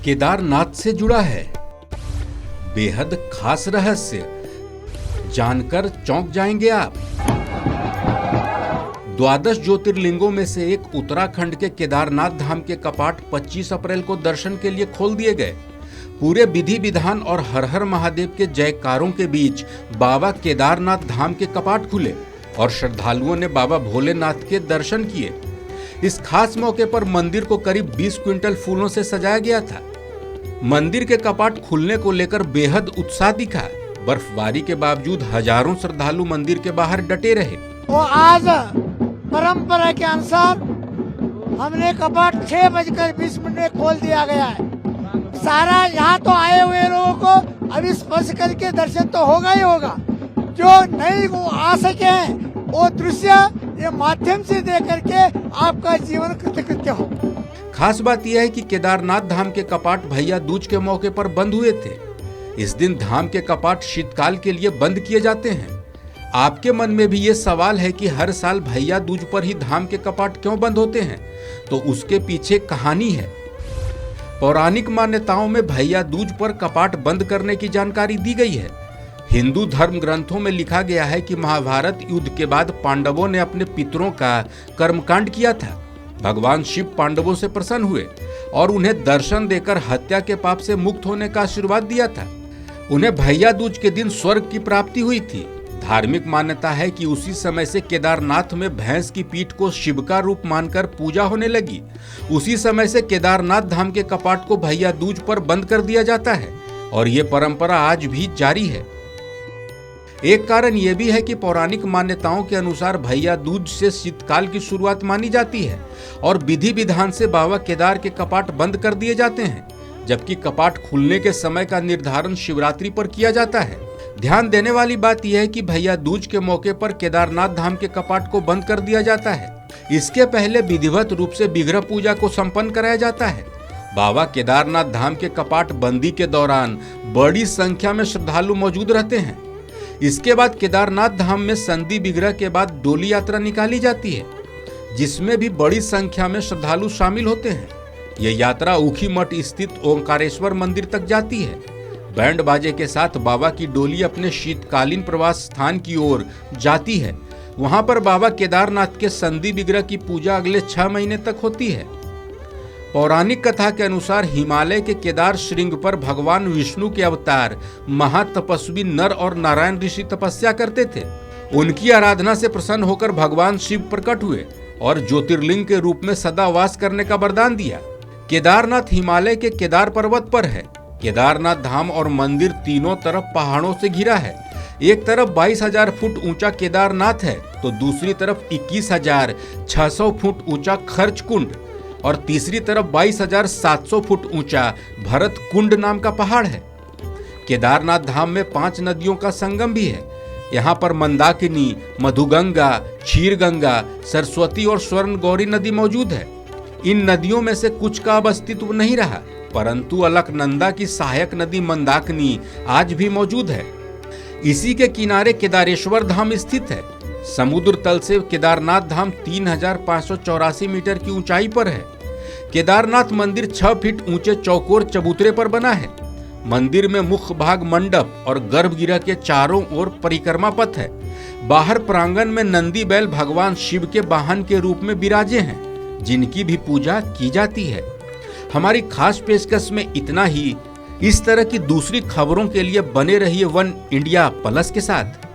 केदारनाथ से जुड़ा है बेहद खास रहस्य, जानकर चौंक जाएंगे आप। द्वादश ज्योतिर्लिंगों में से एक उत्तराखंड के केदारनाथ धाम के कपाट 25 अप्रैल को दर्शन के लिए खोल दिए गए। पूरे विधि विधान और हर हर महादेव के जयकारों के बीच बाबा केदारनाथ धाम के कपाट खुले और श्रद्धालुओं ने बाबा भोलेनाथ के दर्शन किए। इस खास मौके पर मंदिर को करीब 20 क्विंटल फूलों से सजाया गया था। मंदिर के कपाट खुलने को लेकर बेहद उत्साह दिखा। बर्फबारी के बावजूद हजारों श्रद्धालु मंदिर के बाहर डटे रहे। वो आज परंपरा के अनुसार हमने कपाट 6:20 में खोल दिया गया है। सारा यहाँ तो आए हुए लोगों को अभी स्पर्श करके दर्शन तो होगा ही होगा। जो नहीं वो आ सके हैं वो दृश्य ये माध्यम से देख करके आपका जीवन कृतकृत्य हो। खास बात यह है कि केदारनाथ धाम के कपाट भैया दूज के मौके पर बंद हुए थे। इस दिन धाम के कपाट शीतकाल के लिए बंद किए जाते हैं। आपके मन में भी ये सवाल है कि हर साल भैया दूज पर ही धाम के कपाट क्यों बंद होते हैं? तो उसके पीछे कहानी है। पौराणिक मान्यताओं में भैया दूज पर कपाट बंद करने की जानकारी दी गई है। हिंदू धर्म ग्रंथों में लिखा गया है कि महाभारत युद्ध के बाद पांडवों ने अपने पितरों का कर्मकांड किया था। भगवान शिव पांडवों से प्रसन्न हुए और उन्हें दर्शन देकर हत्या के पाप से मुक्त होने का आशीर्वाद दिया था। उन्हें भैया दूज के दिन स्वर्ग की प्राप्ति हुई थी। धार्मिक मान्यता है कि उसी समय से केदारनाथ में भैंस की पीठ को शिव का रूप मानकर पूजा होने लगी। उसी समय से केदारनाथ धाम के कपाट को भैया दूज पर बंद कर दिया जाता है और ये परंपरा आज भी जारी है। एक कारण यह भी है कि पौराणिक मान्यताओं के अनुसार भैया दूज से शीतकाल की शुरुआत मानी जाती है और विधि विधान से बाबा केदार के कपाट बंद कर दिए जाते हैं, जबकि कपाट खुलने के समय का निर्धारण शिवरात्रि पर किया जाता है। ध्यान देने वाली बात यह है कि भैया दूज के मौके पर केदारनाथ धाम के कपाट को बंद कर दिया जाता है। इसके पहले विधिवत रूप से विग्रह पूजा को संपन्न कराया जाता है। बाबा केदारनाथ धाम के कपाट बंदी के दौरान बड़ी संख्या में श्रद्धालु मौजूद रहते हैं। इसके बाद केदारनाथ धाम में संधि विग्रह के बाद डोली यात्रा निकाली जाती है, जिसमें भी बड़ी संख्या में श्रद्धालु शामिल होते हैं। यह यात्रा ऊखीमठ स्थित ओंकारेश्वर मंदिर तक जाती है। बैंड बाजे के साथ बाबा की डोली अपने शीतकालीन प्रवास स्थान की ओर जाती है। वहां पर बाबा केदारनाथ के संधि विग्रह की पूजा अगले 6 महीने तक होती है। पौराणिक कथा के अनुसार हिमालय के केदार श्रृंग पर भगवान विष्णु के अवतार महातपस्वी नर और नारायण ऋषि तपस्या करते थे। उनकी आराधना से प्रसन्न होकर भगवान शिव प्रकट हुए और ज्योतिर्लिंग के रूप में सदा वास करने का वरदान दिया। केदारनाथ हिमालय के केदार पर्वत पर है। केदारनाथ धाम और मंदिर तीनों तरफ पहाड़ों से घिरा है। एक तरफ 22,000 फुट ऊंचा केदारनाथ है तो दूसरी तरफ 21,600 फुट ऊंचा खर्च कुंड और तीसरी तरफ 22,700 फुट ऊंचा भरत कुंड नाम का पहाड़ है। केदारनाथ धाम में 5 नदियों का संगम भी है। यहाँ पर मंदाकिनी, मधुगंगा, क्षीरगंगा, सरस्वती और स्वर्ण गौरी नदी मौजूद है। इन नदियों में से कुछ का अब अस्तित्व नहीं रहा, परंतु अलकनंदा की सहायक नदी मंदाकिनी आज भी मौजूद है। इसी के किनारे केदारेश्वर धाम स्थित है। समुद्र तल से केदारनाथ धाम 3,584 मीटर की ऊंचाई पर है। केदारनाथ मंदिर 6 फीट ऊंचे चौकोर चबूतरे पर बना है। मंदिर में मुख्य भाग मंडप और गर्भगृह के चारों ओर परिक्रमा पथ है। बाहर प्रांगण में नंदी बैल भगवान शिव के वाहन के रूप में विराजे हैं, जिनकी भी पूजा की जाती है। हमारी खास पेशकश में इतना ही। इस तरह की दूसरी खबरों के लिए बने रहिए वन इंडिया प्लस के साथ।